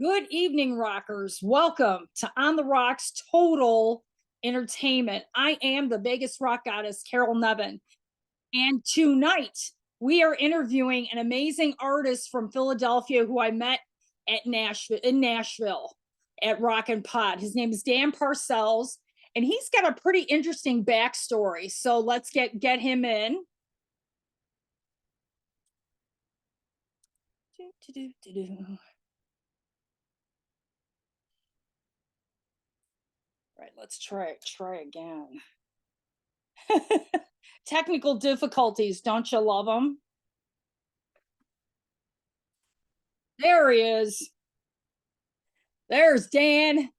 Good evening, rockers. Welcome to On the Rocks Total Entertainment. I am the Vegas rock goddess, Carol Nevin. And tonight we are interviewing an amazing artist from Philadelphia who I met at Nashville at Rock and Pod. His name is Dan Parcels, and he's got a pretty interesting backstory. So let's get him in. Right, let's try again. Technical difficulties, don't you love them? There he is. There's Dan.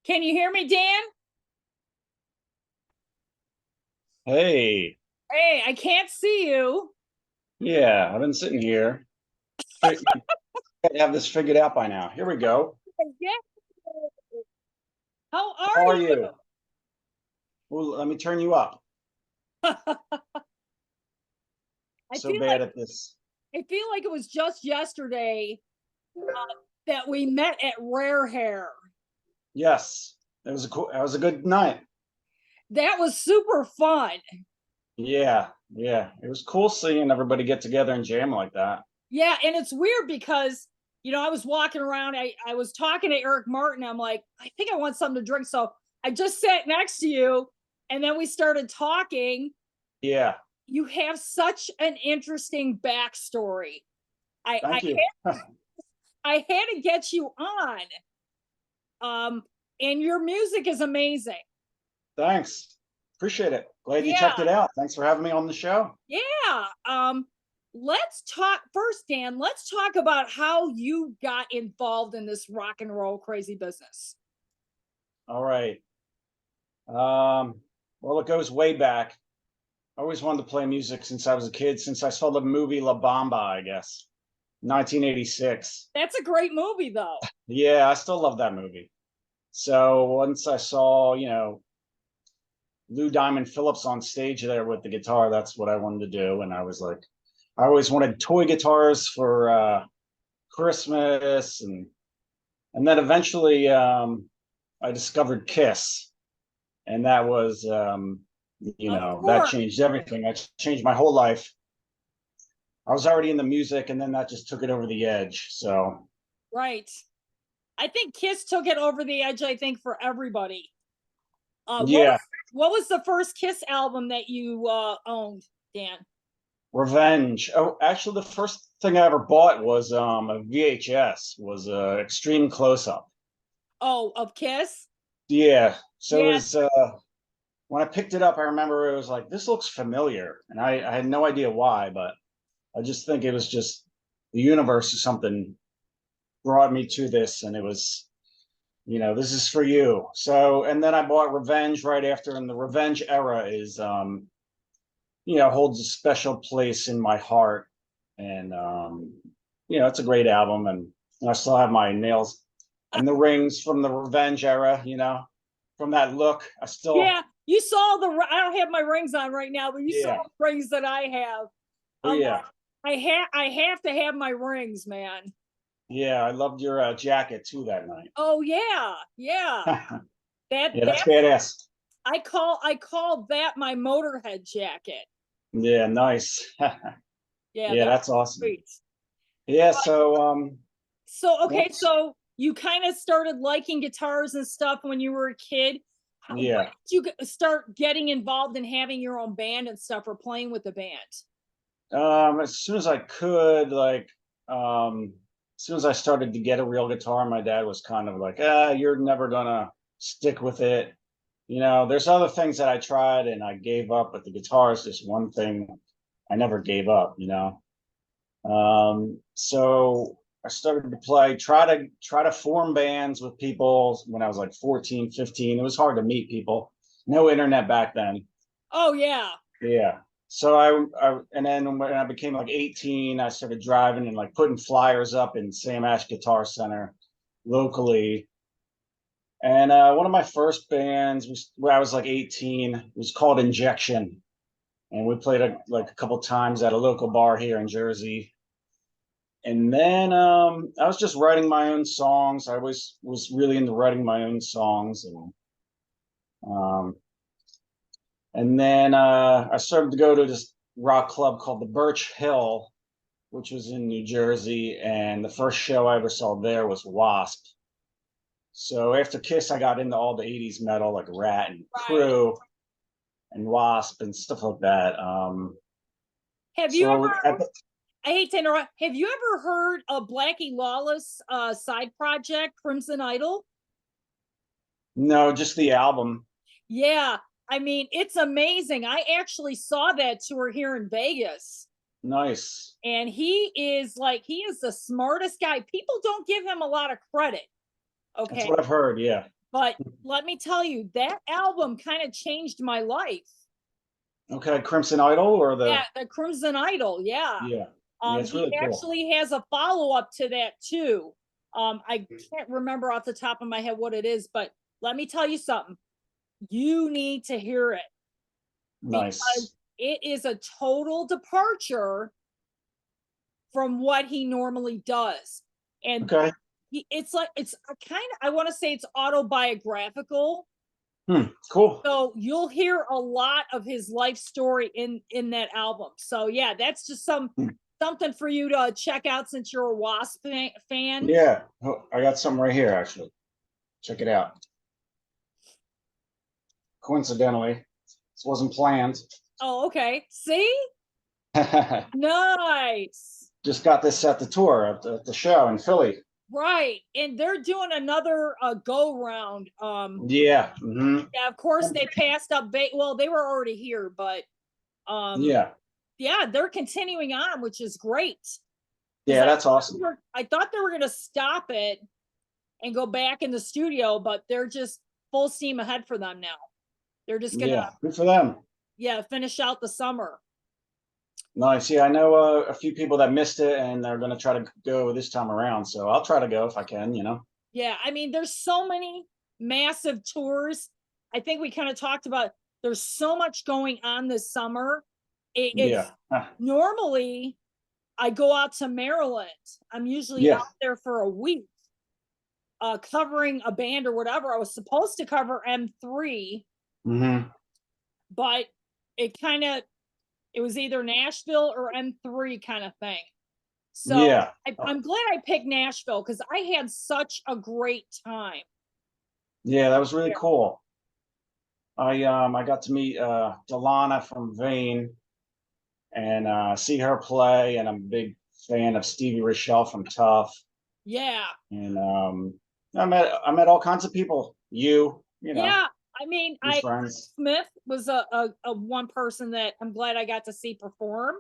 Can you hear me, Dan? Hey. Hey, I can't see you. Yeah, I've been sitting here. I have this figured out by now. Here we go. Yeah. How How are are you? you? Well, let me turn you up. I So feel bad like at this. I feel like it was just yesterday that we met at Rare Hair. Yes, it was a good night. That was super fun. Yeah. It was cool seeing everybody get together and jam like that. Yeah, and it's weird because I was walking around, I was talking to Eric Martin. I'm like, I think I want something to drink. So I just sat next to you and then we started talking. Yeah. You have such an interesting backstory. Thank you. I had to get you on. And your music is amazing. Thanks. Appreciate it. Glad you Yeah. checked it out. Thanks for having me on the show. Yeah. Let's talk first, Dan. Let's talk about how you got involved in this rock and roll crazy business. All right. Well, it goes way back. I always wanted to play music since I was a kid, since I saw the movie La Bamba, I guess, 1986. That's a great movie, though. Yeah, I still love that movie. So once I saw, Lou Diamond Phillips on stage there with the guitar, that's what I wanted to do. And I was like, I always wanted toy guitars for Christmas, and then eventually I discovered Kiss, and that was that changed everything. That changed my whole life. I was already in the music, and then that just took it over the edge. So right, I think Kiss took it over the edge. I think for everybody. Yeah. What was the first Kiss album that you owned, Dan? Revenge. Oh, actually, the first thing I ever bought was a VHS. Was Extreme Close Up. Oh, of Kiss. Yeah. So yeah. It was when I picked it up. I remember it was like, this looks familiar, and I had no idea why, but I just think it was just the universe or something brought me to this, and it was, this is for you. So, and then I bought Revenge right after, and the Revenge era is holds a special place in my heart. And it's a great album, and I still have my nails and the rings from the Revenge era, from that look. I still you saw I don't have my rings on right now, but you saw the rings that I have. I have to have my rings, man. Yeah, I loved your jacket too that night. Oh yeah. That's badass. I call that my Motorhead jacket. Yeah, nice. Yeah, that's awesome. Great. Yeah, so okay, so you kind of started liking guitars and stuff when you were a kid. Yeah. When did you start getting involved in having your own band and stuff, or playing with the band? As soon as I could, as soon as I started to get a real guitar, my dad was kind of like, you're never gonna stick with it. There's other things that I tried and I gave up, but the guitar is just one thing I never gave up, So I started to try to form bands with people when I was like 14, 15. It was hard to meet people. No internet back then. Oh yeah. Yeah. So and then when I became like 18, I started driving and like putting flyers up in Sam Ash Guitar Center locally. And one of my first bands was where I was like 18, was called Injection. And we played a couple times at a local bar here in Jersey. And then I was just writing my own songs. I was really into writing my own songs, um, and then I started to go to this rock club called the Birch Hill, which was in New Jersey, and the first show I ever saw there was Wasp. So after Kiss, I got into all the '80s metal like Rat and Right. Crew and Wasp and stuff like that. Have you So ever, I hate to interrupt, have you ever heard of Blackie Lawless side project, Crimson Idol? no, just the album. Yeah. I mean, it's amazing. I actually saw that tour here in Vegas. Nice. And he is the smartest guy. People don't give him a lot of credit. That's Okay. what I've heard. Yeah. But let me tell you, that album kind of changed my life. Okay, Crimson Idol or Yeah, the the Crimson Idol. Yeah. yeah. Yeah, it's He really cool. actually has a follow-up to that too. I can't remember off the top of my head what it is, but let me tell you something. You need to hear it because Nice. it is a total departure from what he normally does. And Okay. it's like it's a kind of, I want to say it's autobiographical. Cool. So you'll hear a lot of his life story in that album. So yeah, that's just Hmm. something for you to check out since you're a Wasp fan. Yeah. Oh, I got some right here actually. Check it out. Coincidentally, this wasn't planned. Oh, okay. See? Nice. Just got this at the tour at the show in Philly. Right. And they're doing another go round. Yeah. Yeah, of course they passed up well, they were already here, but um Yeah. yeah, they're continuing on, which is great. Because Yeah, that's awesome. I thought they were gonna stop it and go back in the studio, but they're just full steam ahead for them now. They're just gonna, Yeah. Good for them. yeah, finish out the summer. Nice. Yeah, I know a few people that missed it and they're going to try to go this time around. So I'll try to go if I can. Yeah, I mean, there's so many massive tours. I think we kind of talked about there's so much going on this summer. It's Yeah. normally I go out to Maryland. I'm usually Yeah. out there for a week, covering a band or whatever. I was supposed to cover M3, hmm but it kind of, it was either Nashville or M3 kind of thing. So Yeah. I'm glad I picked Nashville because I had such a great time. Yeah, that was really cool. I got to meet Delana from Vane and see her play, and I'm a big fan of Stevie Rochelle from Tough. Yeah. And I met all kinds of people. Yeah. I mean, Your friends. Smith was a one person that I'm glad I got to see perform.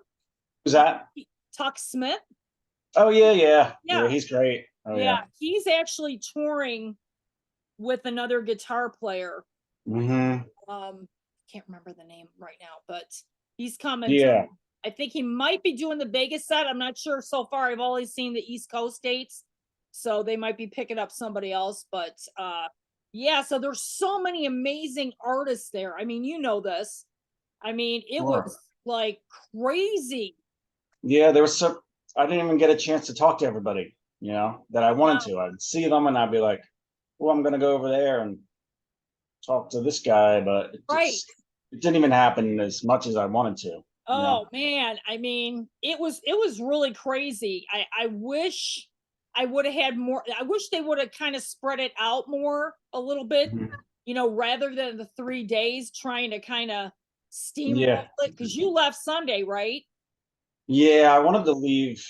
Who's that? Tuck Smith. Oh yeah. Yeah. He's great. Oh Yeah. yeah. He's actually touring with another guitar player. hmm Can't remember the name right now, but he's coming to, Yeah. I think he might be doing the Vegas set. I'm not sure so far. I've always seen the East Coast dates. So they might be picking up somebody else. But yeah, so there's so many amazing artists there. I mean, you know this. I mean, it Sure. was like crazy. Yeah, there was some. I didn't even get a chance to talk to everybody. That I wanted Wow. to. I'd see them and I'd be like, "Well, I'm gonna go over there and talk to this guy," but Right. it didn't even happen as much as I wanted to. You know. Oh man, I mean, it was really crazy. I wish I would have had more. I wish they would have kind of spread it out more a little bit, Mhm. rather than the 3 days trying to kind of steamroll Yeah. it. Because you left Sunday, right? Yeah, I wanted to leave.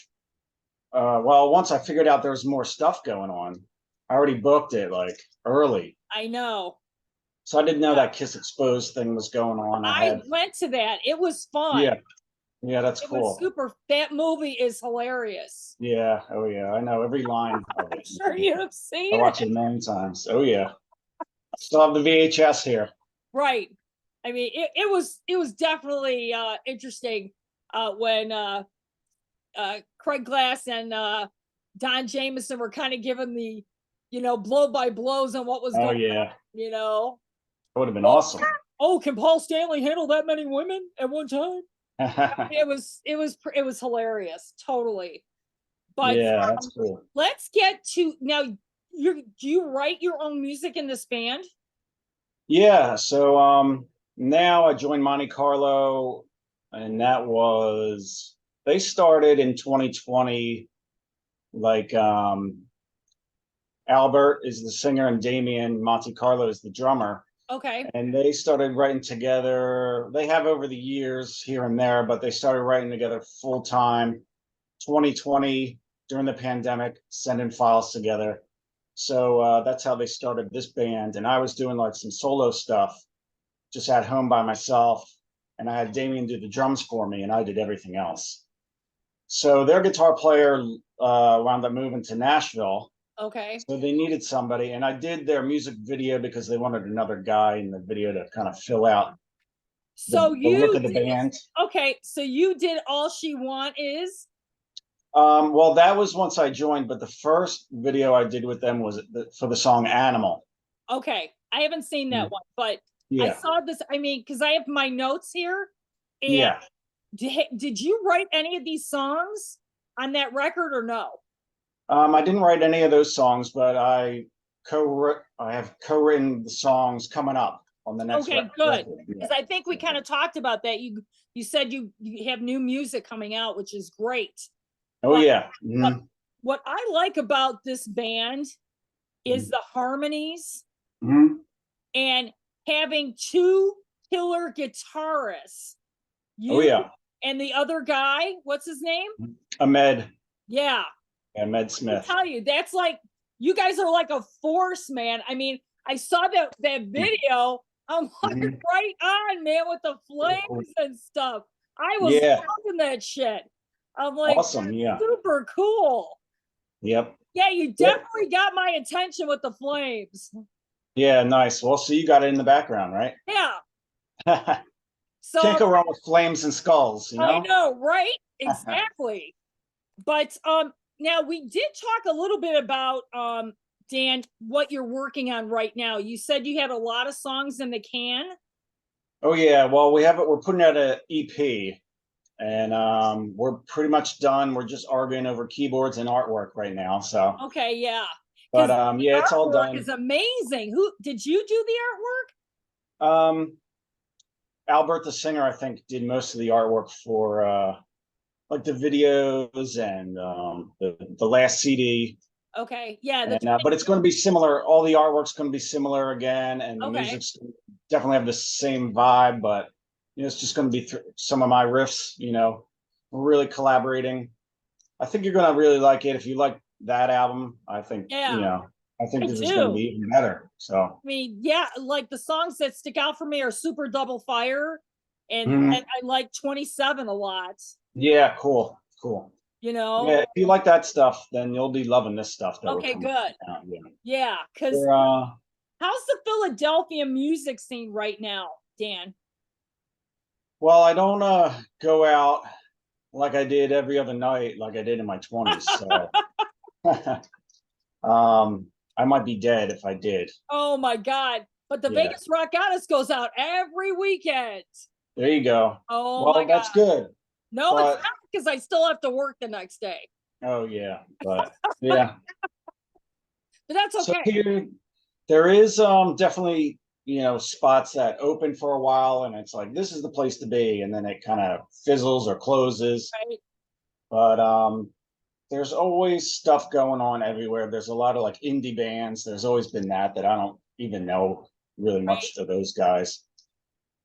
Well, once I figured out there was more stuff going on, I already booked it like early. I know. So I didn't know Yeah, that Kiss Exposed thing was going on. I I had, went to that. It was fun. yeah, yeah, that's It was cool. super. That movie is hilarious. Yeah, oh yeah, I know every line of I'm it. sure you've I seen watched it. it a million times. Oh yeah, I still have the VHS here. Right. I mean, it was definitely interesting when Craig Glass and Don Jameson were kind of given the, blow by blows on what was Oh going yeah, on, you know. it would have been Oh, awesome. oh, can Paul Stanley handle that many women at one time? It was hilarious, totally. But Yeah, that's cool. let's get to now. Do you write your own music in this band? Yeah, so now I joined Monte Carlo, and that was they started in 2020. Like Albert is the singer and Damien Monte Carlo is the drummer. Okay. And they started writing together. They have over the years here and there, but they started writing together full time 2020 during the pandemic, sending files together. So that's how they started this band. And I was doing like some solo stuff just at home by myself. And I had Damien do the drums for me, and I did everything else. So their guitar player wound up moving to Nashville. Okay. So they needed somebody, and I did their music video because they wanted another guy in the video to kind of fill out So the look you of the did, band. okay. So you did All She Want Is. Well, that was once I joined, but the first video I did with them was for the song Animal. Okay. I haven't seen that one, but I Yeah. saw this. I mean, because I have my notes here. And Yeah. did you write any of these songs on that record or no? I didn't write any of those songs, but I have co-written the songs coming up on the next Okay, good. record. Yeah. Because I think we kind of talked about that. You said you have new music coming out, which is great. Oh But yeah. but Mm-hmm. what I like about this band is the harmonies Mm-hmm. and having two killer guitarists. Oh You yeah. and the other guy, what's his name? Ahmed. Yeah, Ahmed I Smith. tell you, that's like you guys are like a force, man. I mean, I saw that video. I'm like Mm-hmm. right on, man, with the flames and stuff. I was Yeah. loving that shit. I'm like, Awesome. Yeah. super cool. Yep. Yeah, you Yep. definitely got my attention with the flames. Yeah, nice. Well, so you got it in the background, right? Yeah. Can't So go wrong with flames and skulls, you I know? know, right? Exactly. But now we did talk a little bit about Dan, what you're working on right now. You said you had a lot of songs in the can. Oh yeah, well we have it. We're putting out an EP, and we're pretty much done. We're just arguing over keyboards and artwork right now. So, Okay, yeah. but Because the yeah, it's all artwork done. is amazing. Who did you do the Um, Albert, the singer, I think, did most of the artwork for like the videos and the last CD. artwork? Okay, yeah, the And but it's going to be similar. All the artwork's going to be similar again, and the okay. music's definitely have the same vibe. But it's just going to be some of my riffs. We're really collaborating. I think you're going to really like it if you like that album. I think Yeah, I think I this is going to do. be even better. So, I mean, yeah, like the songs that stick out for me are Super Double Fire and mhm. I like 27 a lot, Yeah, cool, cool. you know. Yeah, if you like that stuff, then you'll be loving this stuff that we're Okay, coming good. out. Yeah. Yeah, because We're, how's the Philadelphia music scene right now, Dan? well, I don't go out like I did every other night, like I did in my 20s. So, I might be dead if I did. Oh my God. But the Yeah, Vegas Rock Goddess goes out every weekend. there you go. Oh my Well, God. that's good. No, it's But not because I still have to work the next day. oh yeah, but yeah. But that's So okay. here, there is definitely spots that open for a while, and it's like this is the place to be, and then it kind of fizzles or closes. Right? But there's always stuff going on everywhere. There's a lot of like indie bands. There's always been that I don't even know really Right. much to those guys.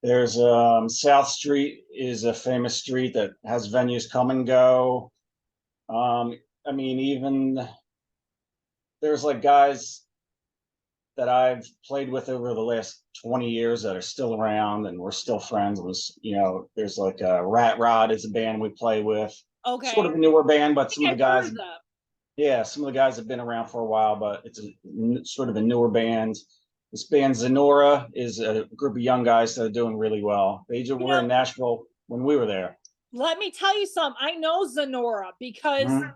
There's South Street is a famous street that has venues come and go. I mean, even there's like guys that I've played with over the last 20 years that are still around and we're still friends. There's like Rat Rod is a band we play with, sort Okay. of a newer band, I but think I've heard of them. some of the guys have been around for a while, but it's sort of a newer band. This band Zenora is a group of young guys that are doing really well. They You were know, in Nashville when we were there. let me tell you something. I know Zenora because Mhm.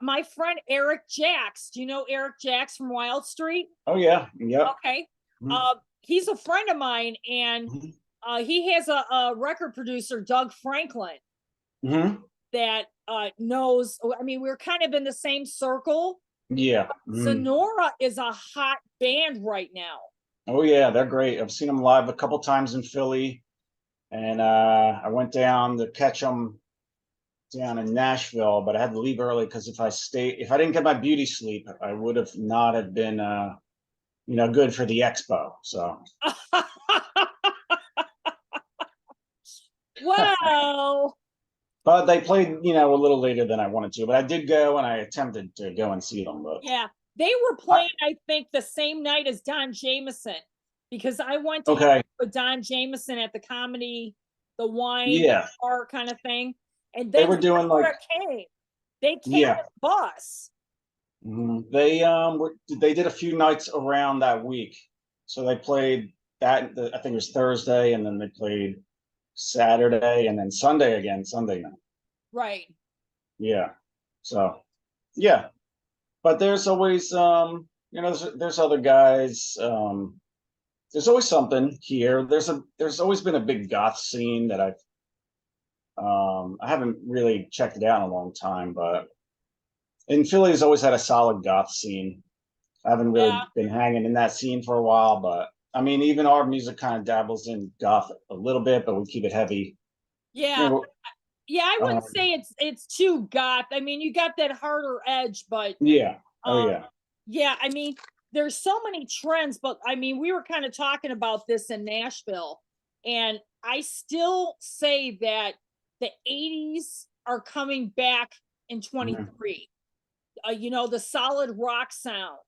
my friend Eric Jacks. Do you know Eric Jacks from Wild Street? Oh yeah, yep. Okay. Mhm. He's a friend of mine, and Mhm. he has a record producer, Doug Franklin, Mhm. that knows, I mean, we're kind of in the same circle. Yeah. Sonora is a hot band right now. Oh yeah, they're great. I've seen them live a couple times in Philly, and I went down to catch them down in Nashville, but I had to leave early because if I didn't get my beauty sleep, I would have not have been good for the expo. So Well, but they played, a little later than I wanted to, but I did go and I attempted to go and see them, but yeah, they were I, playing, I think, the same night as Don Jameson, because I went to hang okay, with Don Jameson at the comedy, the wine yeah, bar kind of thing. And they then were doing like, Sonora came. They came in yeah, a bus. they did a few nights around that week, so they played I think it was Thursday, and then they played Saturday, and then Sunday again, Sunday night. Right. Yeah. So yeah, but there's always there's other guys. There's always something here. There's always been a big goth scene that I haven't really checked it out in a long time, but in Philly's always had a solid goth scene. I haven't Yeah. really been hanging in that scene for a while, but I mean, even our music kind of dabbles in goth a little bit, but we keep it heavy. You Yeah. know, Yeah, I wouldn't um, say it's too goth. I mean, you got that harder edge, but yeah. Oh um yeah. yeah, I mean, there's so many trends, but I mean, we were kind of talking about this in Nashville, and I still say that the 80s are coming back in Mhm. 23. The solid rock sound.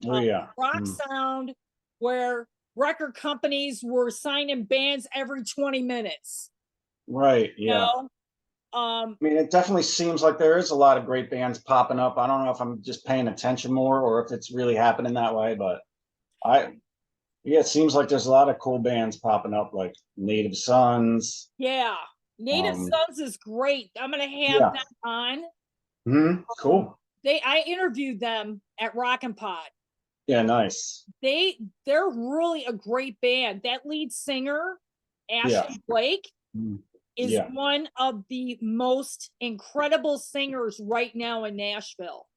Oh yeah. Rock sound where record companies were signing bands every 20 minutes. Right. You Yeah. know? Um I mean, it definitely seems like there is a lot of great bands popping up. I don't know if I'm just paying attention more or if it's really happening that way, but I, yeah, it seems like there's a lot of cool bands popping up, like Native Sons. Yeah, Native Um, Sons is great. I'm gonna have yeah. them on. Um, Cool. I interviewed them at Rock and Pod. Yeah, nice. They're really a great band. That lead singer, Yeah. Ashley Blake, Mhm. is Yeah. one of the most incredible singers right now in Nashville.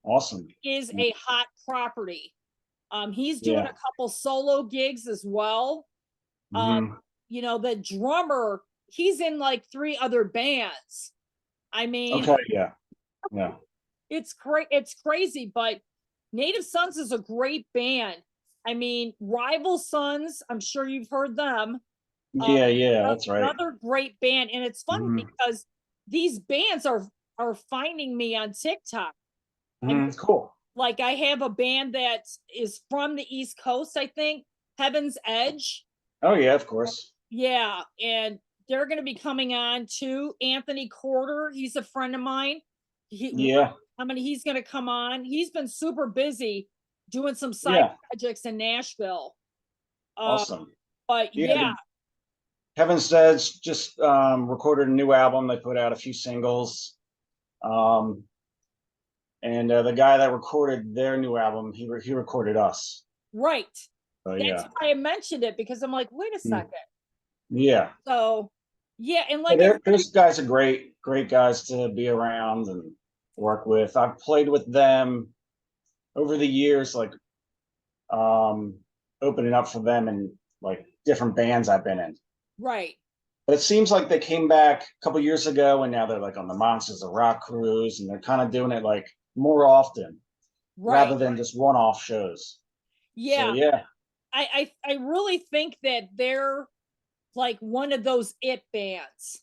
Awesome. Is a hot property. He's doing Yeah. a couple solo gigs as well. Um, hmm the drummer, he's in like three other bands. I mean, Okay. Yeah. Yeah. it's crazy, but Native Sons is a great band. I mean, Rival Sons, I'm sure you've heard them. Um, Yeah. Yeah. That's right. Another great band, and it's funny hmm because these bands are finding me on TikTok. I mean, Cool. like I have a band that is from the East Coast, I think, Heaven's Edge. Oh yeah. Of course. Yeah, and they're going to be coming on too. Anthony Corder, he's a friend of mine. He, Yeah. I mean, he's going to come on. He's been super busy doing some side Yeah. projects in Nashville. Um, Awesome. but Yeah. yeah, Heaven's Dead's just recorded a new album. They put out a few singles. Um, and the guy that recorded their new album, he recorded us. right. So That's yeah. why I mentioned it because I'm like, wait a Mm. second. Yeah. So yeah, and Yeah, like I said, those guys are great guys to be around and work with. I've played with them over the years, like um, opening up for them in like different bands I've been in. right, But it seems like they came back a couple years ago, and now they're like on the Monsters of Rock cruise, and they're kind of doing it like more often right. rather than just one-off shows. So Yeah, yeah, I really think that they're like one of those it bands.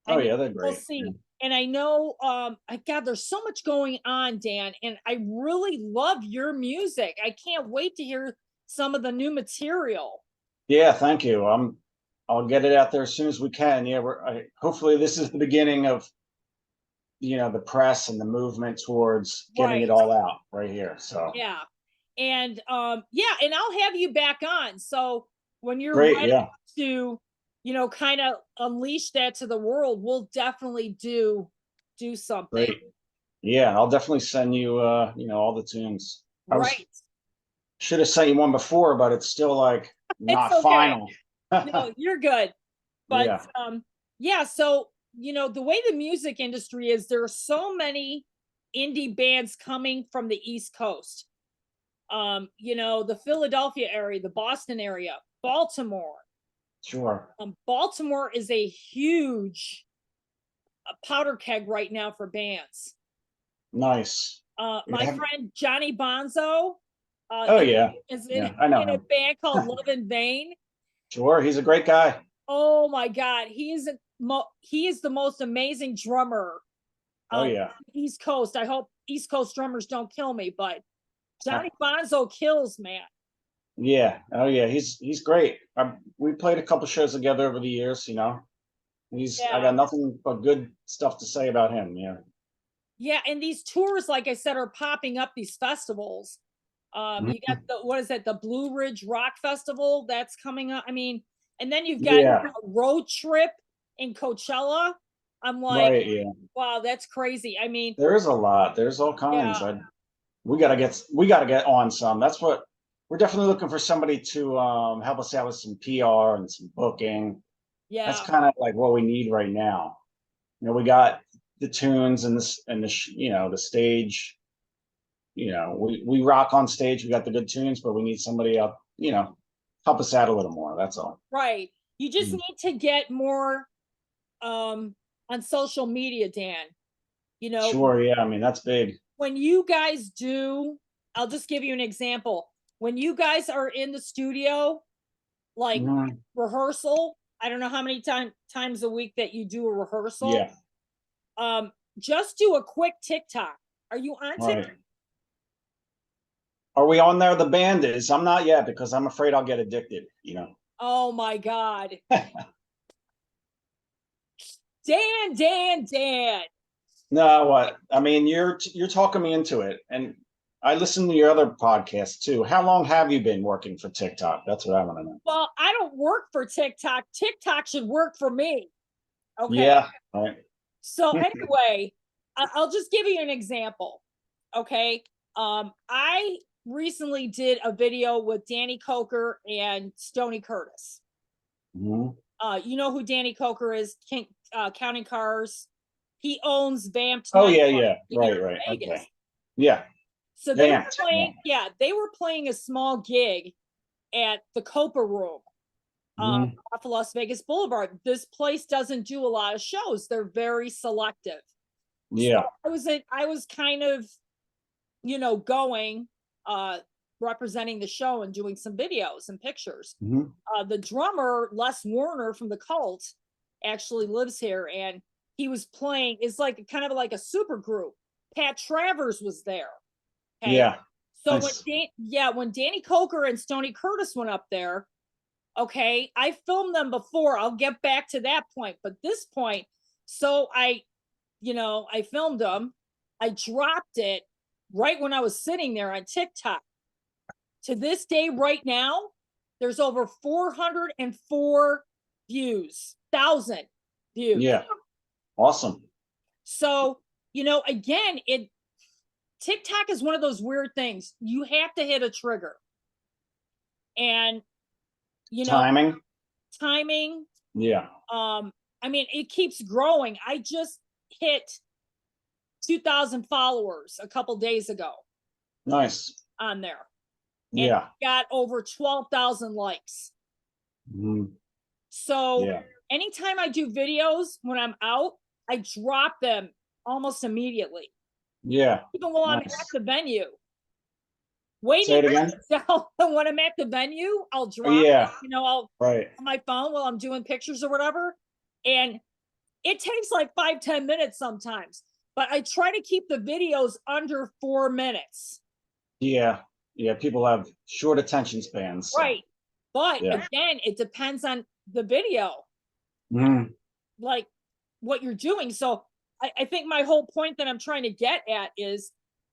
I oh mean, yeah, they're we'll great. Yeah. see. And I know, I God, there's so much going on, Dan, and I really love your music. I can't wait to hear some of the new material. Yeah, thank you. I'll get it out there as soon as we can. Yeah, hopefully this is the beginning of the press and the movement towards getting it Right. all out right here. So Yeah. And yeah, and I'll have you back on. So when you're great. ready Yeah, to, kind of unleash that to the world, we'll definitely do something. great. Yeah, I'll definitely send you all the tunes. I was Right. should have sent you one before, but it's still like It's not okay. final. No, you're good. But Yeah. yeah, so the way the music industry is, there are so many indie bands coming from the East Coast. The Philadelphia area, the Boston area, Baltimore. Sure. Baltimore is a huge powder keg right now for bands. Nice. My friend Johnny Bonzo, Oh yeah. is Yeah, in, I know in a him. band called Love in Vain. Sure, he's a great guy. Oh my God, he is the most amazing drummer Oh on yeah. East Coast. I hope East Coast drummers don't kill me, but Johnny Bonzo kills, man. Yeah. Oh yeah. He's great. We played a couple shows together over the years. I Yeah. got nothing but good stuff to say about him. Yeah. Yeah, and these tours, like I said, are popping up, these festivals. You got Mhm. what is it, the Blue Ridge Rock Festival that's coming up. I mean, and then you've got Yeah. a road trip in Coachella. I'm like, Right. Yeah. wow, that's crazy. I mean, There is a lot. There's all yeah, kinds. We gotta get on some. That's what we're definitely looking for, somebody to help us out with some PR and some booking. That's yeah, kind of like what we need right now. We got the tunes and the stage. We rock on stage. We got the good tunes, but we need somebody up, help us out a little more. That's all. right. You just Mm. need to get more on social media, Dan. You know, Sure. Yeah. I mean, that's big. when you guys do, I'll just give you an example. When you guys are in the studio, like Mhm. rehearsal, I don't know how many times a week that you do a rehearsal. Yeah. Um, just do a quick TikTok. Are you on TikTok? Right. Are we on there? The band is. I'm not yet because I'm afraid I'll get addicted. Oh my God. Dan. No, what? I mean, you're talking me into it, and I listen to your other podcasts too. How long have you been working for TikTok? That's what I want to know. Well, I don't work for TikTok. TikTok should work for me. Okay. Yeah. Right. So anyway, I'll just give you an example. Okay. I recently did a video with Danny Coker and Stony Curtis. Mhm. You know who Danny Coker is? Counting Cars. He owns Vamped Oh yeah, Nightclub yeah. here Right, in right. Vegas. Okay. Yeah. So they were Vamped. Yeah. playing, yeah, they were playing a small gig at the Copa Room Mhm. off of Las Vegas Boulevard. This place doesn't do a lot of shows. They're very selective. So Yeah. I was kind of, going, uh, representing the show and doing some videos and pictures. Mhm. The drummer, Les Warner from the Cult, actually lives here, and he was playing. It's like kind of like a super group. Pat Travers was there. Okay, Yeah. so Nice. when Danny Coker and Stony Curtis went up there, okay, I filmed them before. I'll get back to that point, but this point, so I filmed them. I dropped it right when I was sitting there on TikTok. To this day, right now, there's over 404 views, 1,000 views. Yeah. Awesome. So, again, TikTok is one of those weird things. You have to hit a trigger. And, you know, Timing. timing, Yeah. I mean, it keeps growing. I just hit 2,000 followers a couple days ago Nice. on there and Yeah. got over 12,000 likes. Mhm. So Yeah. anytime I do videos when I'm out, I drop them almost immediately, Yeah. even while I'm at Nice. the venue. Say Waiting it again. so when I'm at the venue, I'll Oh, drop it, yeah. I'll Right. on my phone while I'm doing pictures or whatever. And it takes like 5-10 minutes sometimes, but I try to keep the videos under 4 minutes. Yeah. Yeah. People have short attention spans. So, Right. But yeah. again, it depends on the video, Mhm. like what you're doing. So I think my whole point that I'm trying to get at is,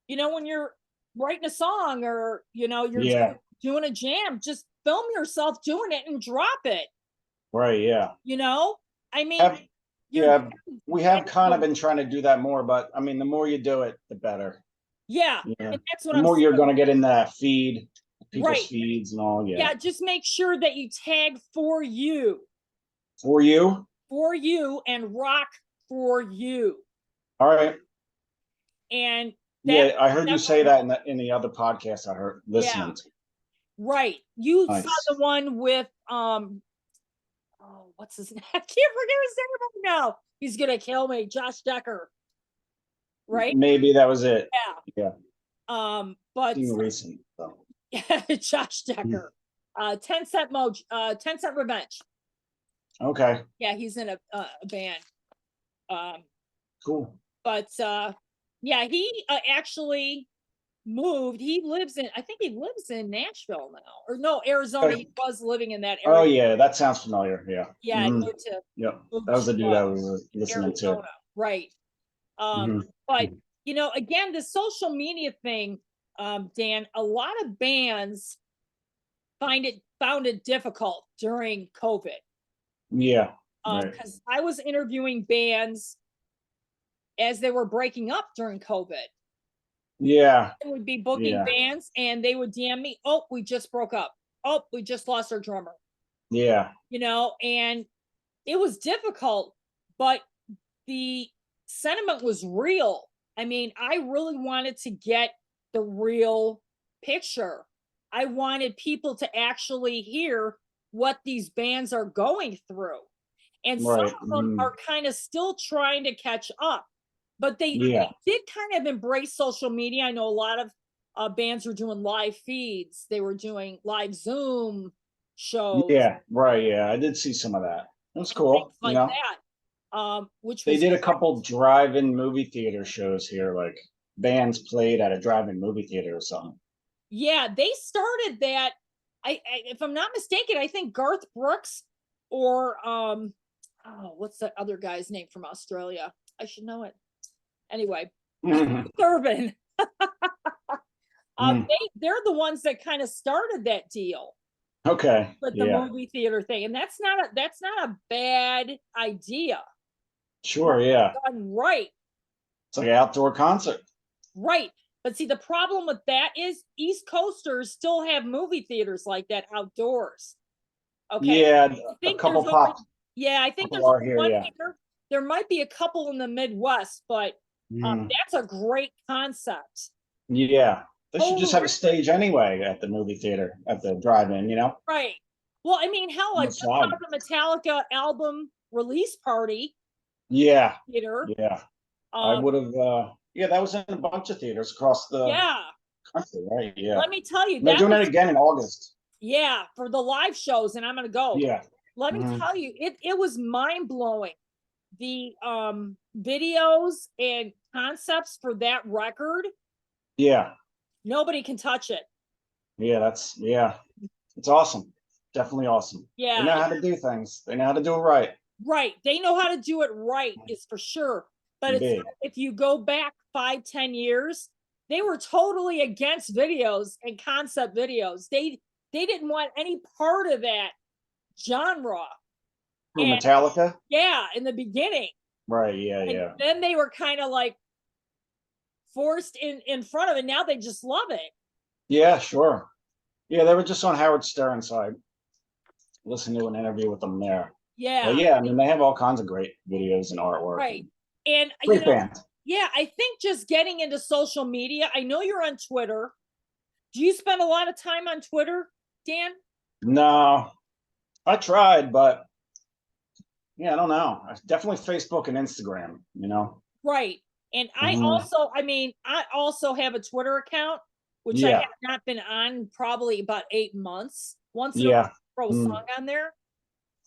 when you're writing a song or, you're Yeah. doing a jam, just film yourself doing it and drop it. Right. Yeah. You know, I mean, Have you're Yeah. We have kind of been trying to do that more, but I mean, the more you do it, the better. yeah, Yeah. and that's what The I'm more you're saying. going to get in that feed, people's Right. feeds and all. Yeah. Yeah, just make sure that you tag for you For you. and rock for you. All right. And Yeah, that I heard you say definitely, that in the other podcast I heard yeah, listening to. right. You saw Nice. the one with oh, what's his name? I can't forget his name right now. He's gonna kill me. Josh Decker, right? Maybe that was it. Yeah. Yeah, But seen recent. So. yeah, Josh Mm. Decker. 10 Cent Revenge. Okay, Yeah, he's in a band. Um, cool. but yeah, he actually moved. He lives in, I think he lives in Nashville now, or no, Arizona. He Okay. was living in that Oh area. yeah, that sounds familiar. Yeah. Yeah, Hmm. moved to Yep. moved That was the to dude I was listening to. Arizona, right? Um, Hmm. but again, the social media thing, Dan, a lot of bands found it difficult during COVID. Yeah. Right. Because I was interviewing bands as they were breaking up during COVID. Yeah. I would be booking Yeah. bands and they would DM me, oh, we just broke up. Oh, we just lost our drummer, Yeah. and it was difficult, but the sentiment was real. I mean, I really wanted to get the real picture. I wanted people to actually hear what these bands are going through. And some Right. of them Hmm. are kind of still trying to catch up, but they Yeah. did kind of embrace social media. I know a lot of bands were doing live feeds, they were doing live Zoom shows Yeah. Right. Yeah. I did see some of that. It was and things cool. like that, which They was did a couple drive-in movie theater shows here, like bands played at a drive-in movie theater or something. yeah, they started that. If I'm not mistaken, I think Garth Brooks or oh, what's that other guy's name from Australia? I should know it. Anyway, Mhm. Urban. Mm. They're the ones that kind of started that deal Okay. with the Yeah. movie theater thing, and that's not a bad idea Sure. Yeah. done right. It's like an outdoor concert. Right. But see, the problem with that is East Coasters still have movie theaters like that outdoors. Okay. Yeah. I A think couple there's only, pop. yeah, I think Couple there's are only here. one Yeah. here. There might be a couple in the Midwest, but Mm. that's a great concept. Yeah. They should just have Totally a stage anyway at the movie theater, at the drive-in, right. Well, I mean, hell, on I the just side. saw the Metallica album release party Yeah. theater. Yeah. I Um, would have, yeah, that was in a bunch of theaters across the yeah, country, right? Yeah. let me tell you, And they're that doing was, it again in August. yeah, for the live shows, and I'm gonna go. Yeah. Let me Mhm. tell you, it was mind blowing. The videos and concepts for that record, Yeah. nobody can touch it. Yeah. Yeah. It's awesome. Definitely awesome. They Yeah, know how to do things. They know how to do it right. right. They know how to do it right, is for sure. But it's Big. if you go back 5, 10 years, they were totally against videos and concept videos. They didn't want any part of that genre. For And Metallica? yeah, in the beginning. Right. Yeah. And Yeah. then they were kind of like forced in front of it. Now they just love it. Yeah. Sure. Yeah. They were just on Howard Stern, so I listened to an interview with them there. But Yeah, yeah, I mean, they have all kinds of great videos and artwork right. and And great band. yeah, I think just getting into social media. I know you're on Twitter. Do you spend a lot of time on Twitter, Dan? No, I tried, but yeah, I don't know. Definitely Facebook and Instagram. Right. And Mhm. I also have a Twitter account, which I have Yeah. not been on probably about 8 months. Once in a while, Yeah. throw a Mm. song on there.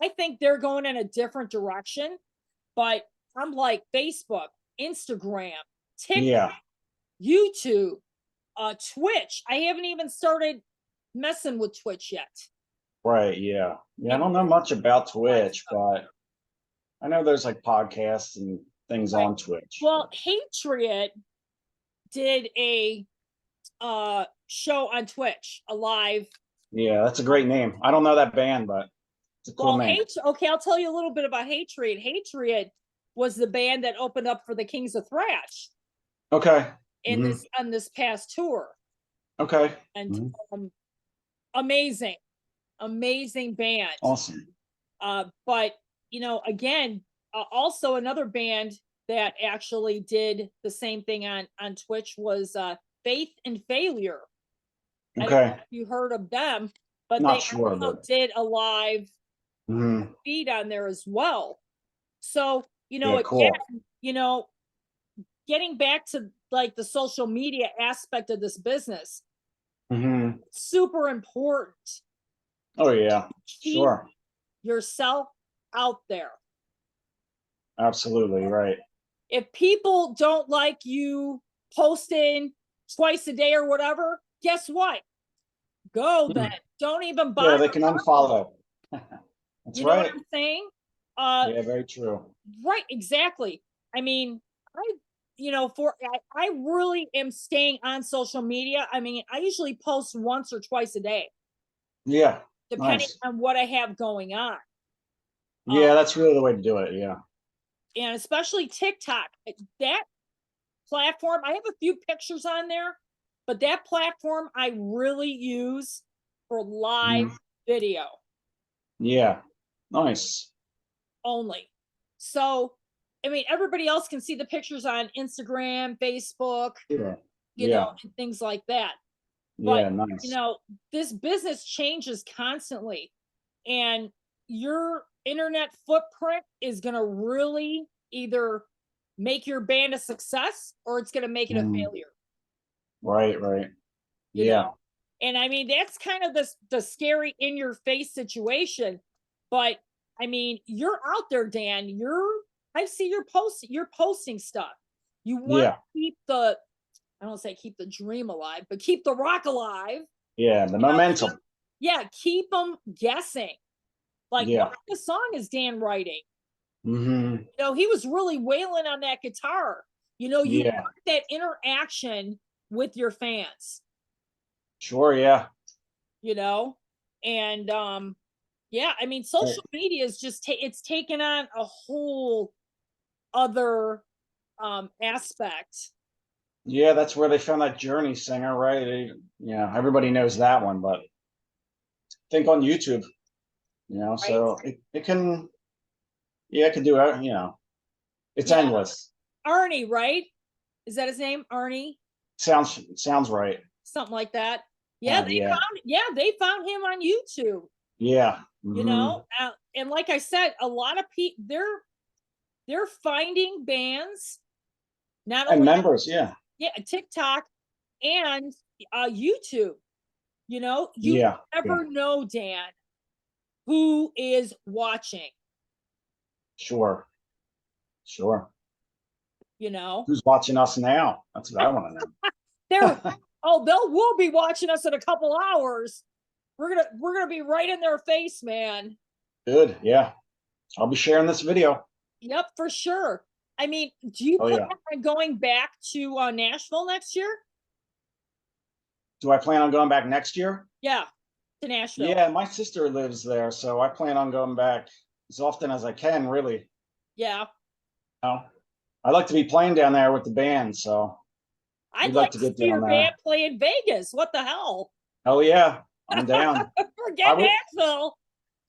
I think they're going in a different direction, but I'm like Facebook, Instagram, TikTok, Yeah. YouTube, Twitch. I haven't even started messing with Twitch yet. Right. Yeah. Yeah. I And don't know much about live Twitch, stuff. but I know there's like podcasts and things Right. on Twitch. Well, Hatred did a show on Twitch, a live. Yeah, that's a great name. I don't know that band, but it's a cool Well, name. okay, I'll tell you a little bit about Hatred. Hatred was the band that opened up for the Kings of Thrash Okay. in Mhm. this on this past tour. Okay. And Mhm. amazing, amazing band. Awesome. But again, Also another band that actually did the same thing on Twitch was Faith and Failure. I don't know Okay. if you heard of them, but Not they sure, also but did a live mhm. feed on there as well. So, Yeah, cool. again, getting back to like the social media aspect of this business, Hmm. super important. Oh yeah, Keep sure. yourself out there. Absolutely right. If people don't like you posting twice a day or whatever, guess what? Go then. Hmm. Don't even Yeah, bother they can following. unfollow. That's You know what right. I'm saying? Uh, Yeah, very true. right, exactly. I mean, I, I really am staying on social media. I mean, I usually post once or twice a day, Yeah, depending nice. on what I have going on. Uh, Yeah, that's really the way to do it. Yeah. and especially TikTok, that platform, I have a few pictures on there, but that platform I really use for live Mhm. video Yeah, nice. only. So, I mean, everybody else can see the pictures on Instagram, Facebook, Yeah. Yeah. and things like that. But, Yeah, you nice. know, this business changes constantly, and your internet footprint is going to really either make your band a success or it's going to make it a Mhm. failure, Right, right. you know? Yeah. And I mean, that's kind of the scary in your face situation. But I mean, you're out there, Dan. I see you're posting stuff. You want Yeah. to keep the I don't say keep the dream alive, but keep the rock alive. Yeah, the Keep momentum. yeah, keep them guessing. Like, what Yeah. kind of song is Dan writing? Hmm. He was really wailing on that guitar. You want Yeah. that interaction with your fans, Sure, yeah. you know? And yeah, I mean, Right. social media is just it's taken on a whole other aspect. Yeah, that's where they found that Journey singer, right? Yeah, everybody knows that one, but think on YouTube, Right? so it can, yeah, it can do it, it's Yeah, endless. Arnie, right? Is that his name? Arnie? Sounds right. Something like that. Yeah, Yeah. they found him on YouTube, Yeah. Hmm. and like I said, a lot of people they're finding bands not And only members, yeah. yeah, TikTok and YouTube. You Yeah. Yeah. never know, Dan, who is watching, Sure. Sure. you know. Who's watching us now? That's what I want to They're know. will be watching us in a couple hours. We're gonna be right in their face, man. Good. Yeah. I'll be sharing this video. Yep, for sure. I mean, do you Oh plan yeah. on going back to Nashville next year? Do I plan on going back next year? Yeah, to Nashville. Yeah, my sister lives there, so I plan on going back as often as I can, really. Yeah, know, I like to be playing down there with the band, so I'd we'd like like to to get see down your band there. play in Vegas. What the hell? Oh yeah, I'm down. I Forget would. Nashville.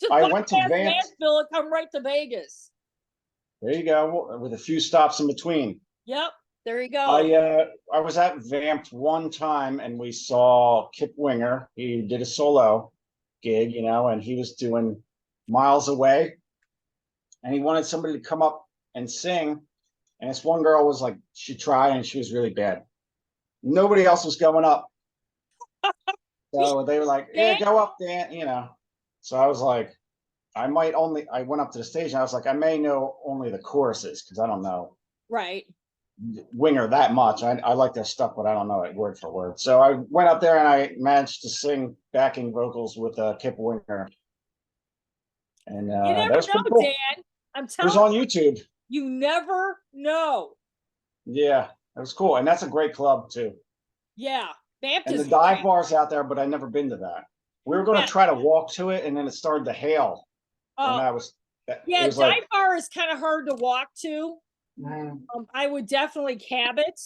Just I went to bypass Vance. Nashville and come right to Vegas. There you go, with a few stops in between. Yep, there you go. I was at Vamp one time and we saw Kip Winger. He did a solo gig, and he was doing Miles Away, and he wanted somebody to come up and sing. And this one girl was like, she tried and she was really bad. Nobody else was going up. So they were like, yeah, Dan, go up, Dan. So I was like, I went up to the stage and I was like, I may know only the choruses because I don't know right. Winger that much. I like their stuff, but I don't know it word for word. So I went up there and I managed to sing backing vocals with Kip Winger. And You that never was pretty know, cool. Dan. I'm It was telling on YouTube. you, never know. Yeah, it was cool. And that's a great club too. Yeah, Vamped And the is dive great. bar's out there, but I've never been to that. We were going Yeah. to try to walk to it, and then it started to hail. And Uh, it yeah, was like, dive bar is kind of hard to walk to. mm. I would definitely cab it.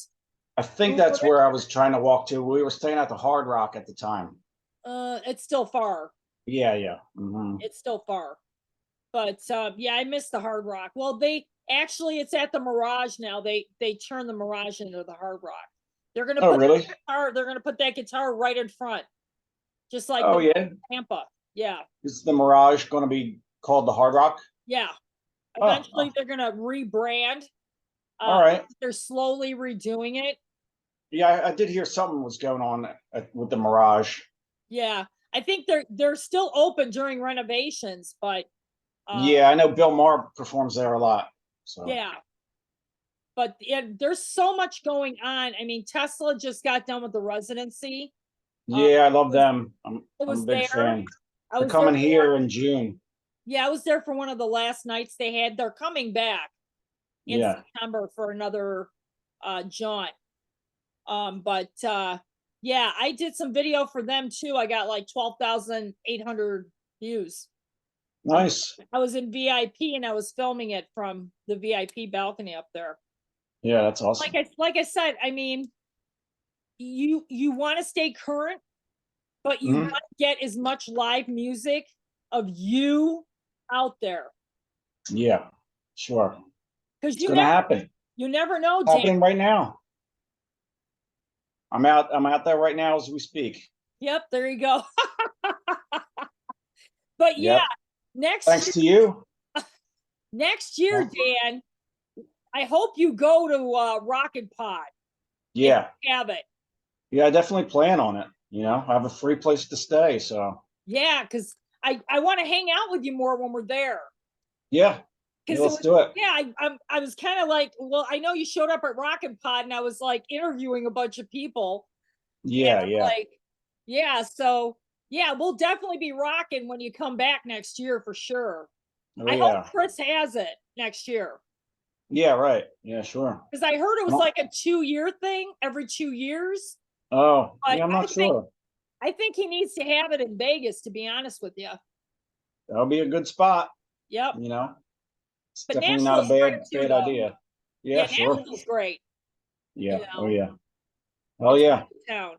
I think Uber that's it. where I was trying to walk to. We were staying at the Hard Rock at the time. It's still far. Yeah, yeah. Hmm. It's still far. But yeah, I miss the Hard Rock. Well, Actually, it's at the Mirage now. They turned the Mirage into the Hard Rock. They're gonna Oh, put really? they're gonna put that guitar right in front, just like Oh, the yeah. Tampa. Yeah, Is the Mirage going to be called the Hard Rock? yeah. Oh, oh, Eventually, they're gonna rebrand. all right. They're slowly redoing it. Yeah, I did hear something was going on with the Mirage. Yeah, I think they're still open during renovations, but Yeah, I know Bill Maher performs there a lot. So yeah. But there's so much going on. I mean, Tesla just got done with the residency. yeah, I love Was them. I I'm a was big there. fan. I They're was there coming for one. here in June. Yeah, I was there for one of the last nights they had. They're coming back in Yeah, September for another jaunt. But yeah, I did some video for them too. I got like 12,800 views. Um, nice. I was in VIP and I was filming it from the VIP balcony up there. Yeah, that's awesome. Like I said, I mean, you want to stay current, but you want Hmm. to get as much live music of you out there Yeah, sure. because It's going to happen. you never know, Dan. Happening right now. I'm out. I'm out there right now as we speak. Yep, there you go. But yeah, Yep. next Thanks to you. next year, Well, Dan, I hope you go to Rocket Pod if yeah, you have it. yeah. I definitely plan on it. I have a free place to stay, so Yeah, because I want to hang out with you more when we're there. yeah, yeah. Because it Let's was do it. yeah, I was kind of like, well, I know you showed up at Rocket Pod, and I was like interviewing a bunch of people, and Yeah, I'm yeah. like, yeah, so yeah, we'll definitely be rocking when you come back next year for sure. Oh I hope yeah, Chris has it next year yeah. Right. Yeah, sure. because I heard it I was don't- like a 2 year thing every 2 years. Oh, But yeah. I'm not sure. I think he needs to have it in Vegas, to be honest with you. That'll be a good spot. Yep. You know, it's But definitely not a Nashville's great too, bad though. idea. Yeah, Yeah, sure. Nashville's great. Yeah. You Oh know, yeah. Oh it's a yeah. good town.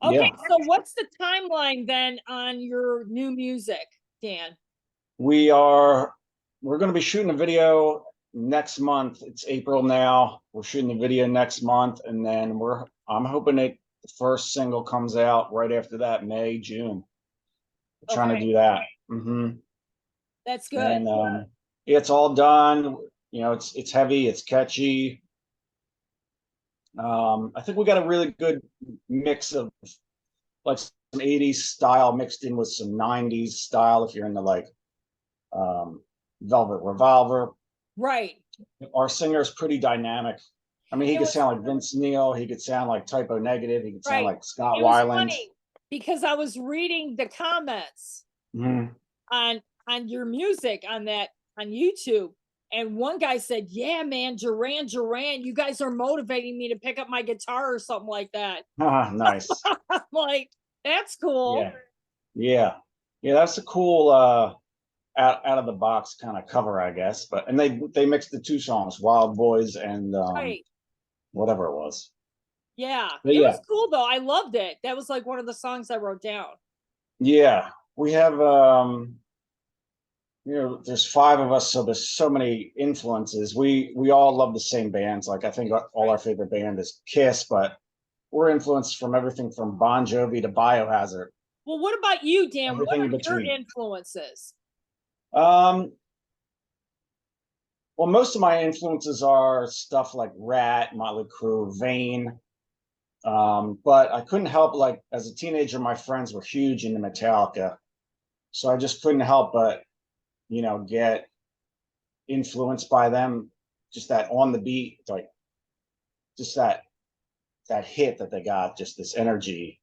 Okay, Yeah. so what's the timeline then on your new music, Dan? We are. We're going to be shooting a video next month. It's April now. We're shooting the video next month, and then I'm hoping that the first single comes out right after that, May, June. We're trying to Okay, do that. Hmm. that's good. And it's all done. It's heavy. It's catchy. I think we got a really good mix of like some 80s style mixed in with some 90s style. If you're into like Velvet Revolver, Right. our singer is pretty dynamic. I mean, he It could was sound like Vince Neil. He could sound like Typo Negative. He could sound right. like Scott It was Weiland. funny because I was reading the comments Hmm. on your music on that on YouTube. And one guy said, "Yeah, man, Duran, you guys are motivating me to pick up my guitar or something like that." Ah, nice. I'm like, that's cool. Yeah, yeah, yeah. That's a cool out of the box kind of cover, I guess. But and they mixed the two songs, Wild Boys and Right. whatever it was. Yeah. But It yeah, was cool though. I loved it. That was like one of the songs I wrote down. yeah. We have there's five of us, so there's so many influences. We all love the same bands. Like I think all our Right. favorite band is Kiss, but we're influenced from everything from Bon Jovi to Biohazard, Well, what about you, Dan? What everything in are your between. influences? Um, well, most of my influences are stuff like Rat, Motley Crue, Vane. But I couldn't help, like as a teenager, my friends were huge into Metallica, so I just couldn't help but get influenced by them. Just that on the beat, like just that hit that they got, just this energy,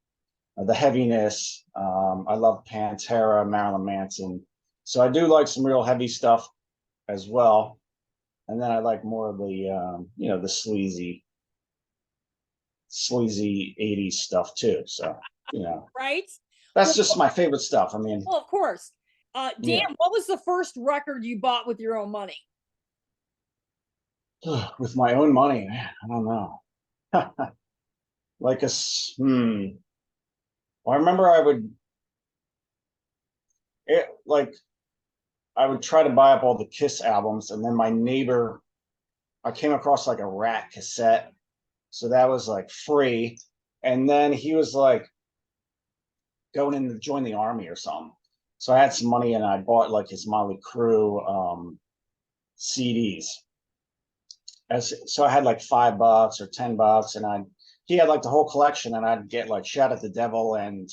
the heaviness. I love Pantera, Marilyn Manson, so I do like some real heavy stuff as well. And then I like more of the the sleazy 80s stuff too. So, you know, Right? that's Well, just my favorite stuff. I mean, of course. Dan, yeah, what was the first record you bought with your own money? with my own money, man, I don't know. Like Well, I remember like I would try to buy up all the Kiss albums, and then my neighbor, I came across like a Rat cassette, so that was like free. And then he was like going in to join the army or something. So I had some money and I bought like his Motley Crue CDs. So I had like $5 or $10, and he had like the whole collection, and I'd get like Shout at the Devil and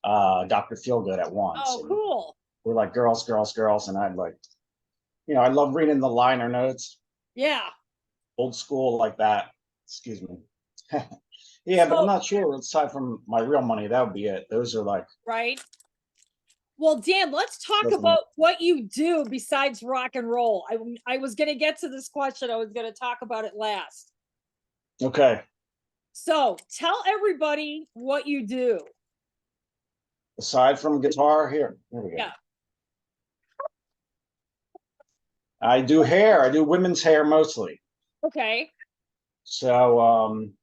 Dr. Feelgood at once. Oh, And cool. we're like girls, girls, girls, and I'd like, I love reading the liner notes, Yeah. old school like that. Excuse me. Yeah, but I'm So, not sure. Aside from my real money, that would be it. Those are like, right. Well, Dan, let's talk about what you do besides rock and roll. I was going to get to this question. I was going to talk about it last. okay. So tell everybody what you do. Aside from guitar, here we go. Yeah. I do hair. I do women's hair mostly. Okay. So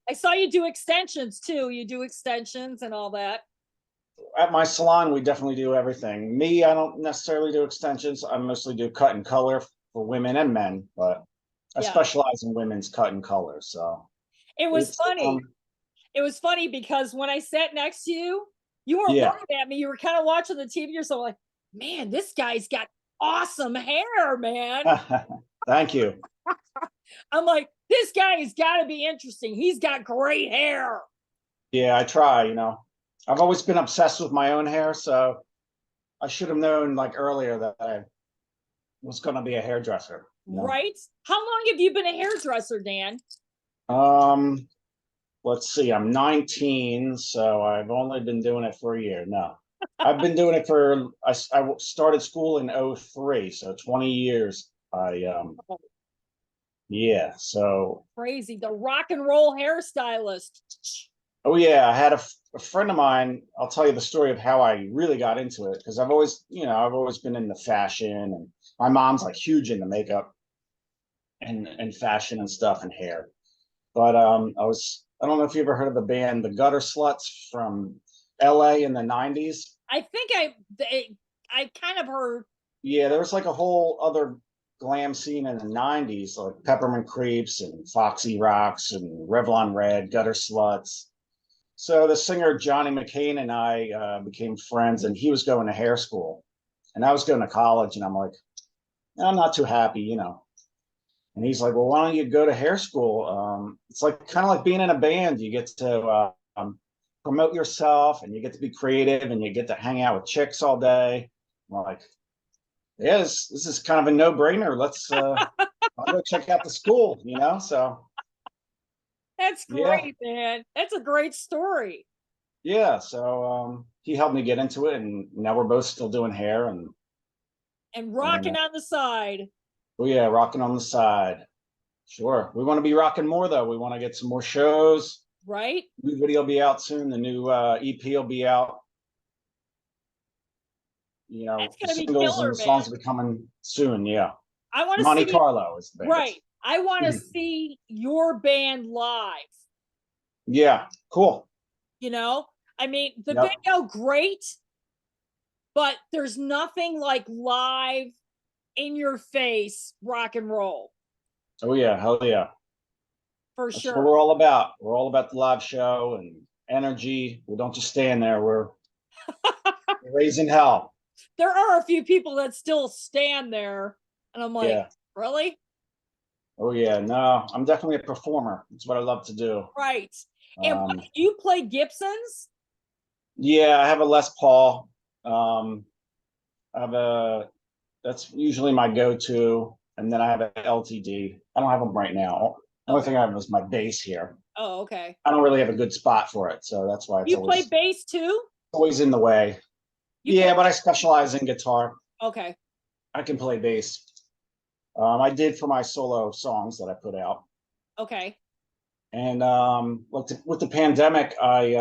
I saw you do extensions too. You do extensions and all that. at my salon, we definitely do everything. Me, I don't necessarily do extensions. I mostly do cut and color for women and men, but I Yeah. specialize in women's cut and color. So It was it's funny. It was funny because when I sat next to you, you weren't yeah. looking at me. You were kind of watching the TV. You're so like, man, this guy's got awesome hair, man. Thank you. I'm like, this guy has got to be interesting. He's got great hair. Yeah, I try, I've always been obsessed with my own hair, so I should have known like earlier that I was going to be a hairdresser. Right? How long have you been a hairdresser, Dan? Um, let's see, I'm 19, so I've only been doing it for a year. No, I've been doing it I started school in 03, so 20 years. Yeah, so. Crazy. The rock and roll hairstylist. Oh yeah, I had a friend of mine. I'll tell you the story of how I really got into it, because I've always been into fashion, and my mom's like huge into makeup and fashion and stuff and hair. But I don't know if you ever heard of the band the Gutter Sluts from LA in the 90s. I think I kind of heard. Yeah, there was like a whole other glam scene in the 90s, like Peppermint Creeps and Foxy Rocks and Revlon Red, Gutter Sluts. So the singer Johnny McCain and I became friends, and he was going to hair school, and I was going to college, and I'm like, I'm not too happy. And he's like, well, why don't you go to hair school? It's like kind of like being in a band. You get to promote yourself, and you get to be creative, and you get to hang out with chicks all day. I'm like, yeah, this is kind of a no-brainer. I'll go check out the school, So That's great, yeah. man. That's a great story. Yeah, so he helped me get into it, and now we're both still doing hair And rocking on the side. oh yeah, rocking on the side. Sure, we want to be rocking more though. We want to get some more shows. Right? New video will be out soon. The new EP will be out. That's The gonna be singles and killer, the man. songs will be coming soon. Yeah, I want to Monte see. Carlo is the band. Right. I want to see your band live. Yeah, cool. I mean, the Yep. video great, but there's nothing like live in your face rock and roll Oh yeah, hell yeah. for That's what sure. we're all about. We're all about the live show and energy. We don't just stand there. We're raising hell. There are a few people that still stand there, and I'm like, Yeah. really? Oh yeah. No, I'm definitely a performer. It's what I love to do. Right. And what, do you play Gibsons? Yeah, I have a Les Paul. I have that's usually my go-to, and then I have an LTD. I don't have them right now. The only Okay. thing I have is my bass here. Oh, okay. I don't really have a good spot for it, so that's why it's You play bass too? always in the way. You But I specialize in guitar. Okay. I can play bass. I did for my solo songs that I put out. Okay. And with the pandemic, I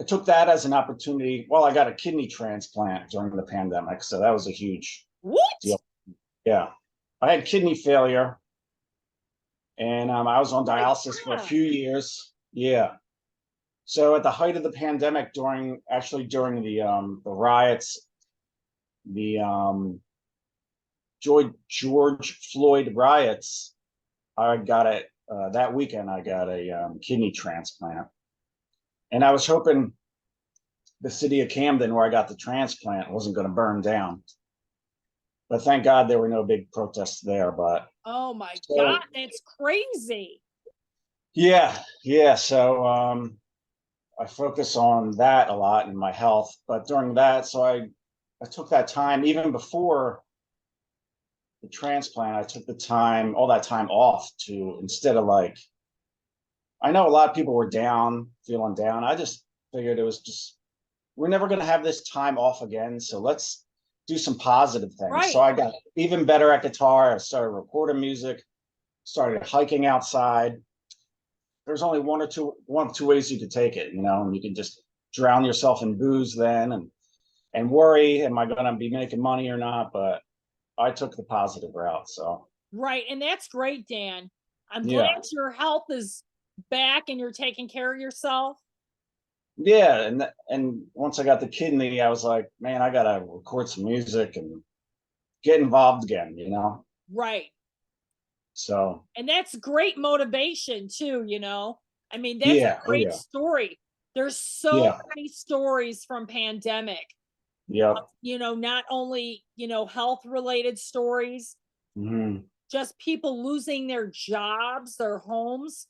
took that as an opportunity. Well, I got a kidney transplant during the pandemic, so that was a huge What? deal. Yeah, I had kidney failure, and I was on dialysis for a few years. Yeah. So at the height of the pandemic, during the riots, the George Floyd riots, I got it that weekend. I got a kidney transplant, and I was hoping the city of Camden, where I got the transplant, wasn't going to burn down. But thank God there were no big protests there. But Oh my God, so that's crazy. yeah, yeah. So I focus on that a lot in my health. But during that, so I took that time even before the transplant. I took the time, all that time off to instead of like I know a lot of people were down, feeling down. I just figured it was just we're never going to have this time off again. So let's do some positive things. So Right. I got even better at guitar. I started recording music, started hiking outside. There's only one or two ways you could take it, and you can just drown yourself in booze then and worry, am I going to be making money or not? But I took the positive route. So Right. And that's great, Dan. I'm glad yeah, your health is back and you're taking care of yourself. yeah. And once I got the kidney, I was like, man, I got to record some music and get involved again. Right. So And that's great motivation too. I mean, that's a yeah, oh great yeah, story. There's so yeah, many stories from pandemic, yep. not only, health related stories, Hmm. just people losing their jobs, their homes.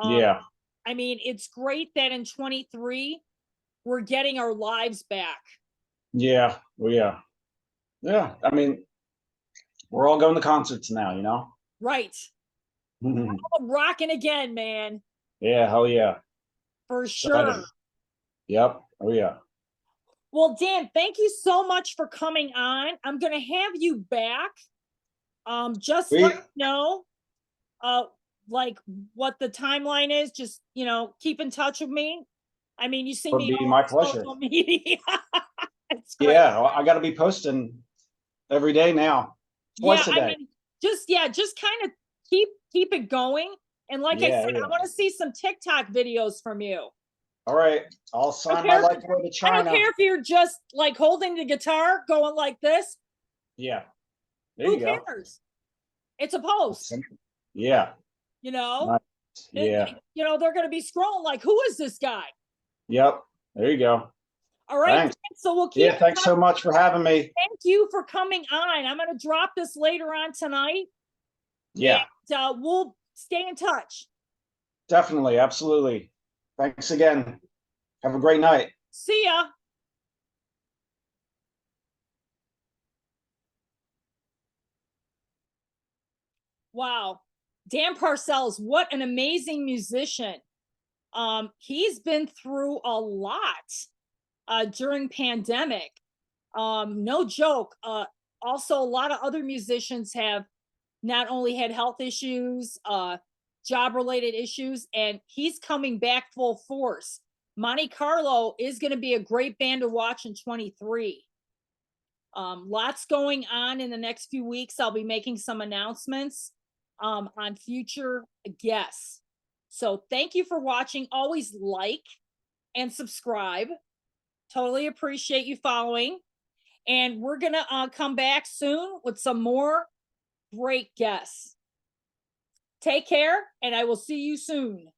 Um, Yeah, I mean, it's great that in 23 we're getting our lives back. yeah, oh yeah, yeah. I mean, we're all going to concerts now. Right. Oh, rocking again, man, Yeah, hell yeah, for excited. sure. Yep, oh yeah. Well, Dan, thank you so much for coming on. I'm going to have you back. Just let We me know, uh, like what the timeline is. Just, keep in touch with me. I mean, you see would me be all my over pleasure. social media. It's great. Yeah, I got to be posting every day now, Yeah, twice a I day. mean, just kind of keep it going. And like I Yeah, said, I yeah. want to see some TikTok videos from you. All right, I'll I don't sign my care. life away to I don't China. care if you're just like holding the guitar, going like this. Yeah, there Who you go. cares? It's a post. Yeah, You know, nice. Yeah, they're going to be scrolling like, who is this guy? yep. There you go. All right. Thanks. So we'll keep Yeah, in thanks touch. so much for having me. Thank you for coming on. I'm going to drop this later on tonight Yeah, and we'll stay in touch. definitely, absolutely. Thanks again. Have a great night. See ya. Wow. Dan Parcels, what an amazing musician. He's been through a lot during pandemic. No joke. Also, a lot of other musicians have not only had health issues, job related issues, and he's coming back full force. Monte Carlo is going to be a great band to watch in 23. Lots going on in the next few weeks. I'll be making some announcements on future guests. So thank you for watching. Always like and subscribe. Totally appreciate you following. And we're going to come back soon with some more great guests. Take care, and I will see you soon.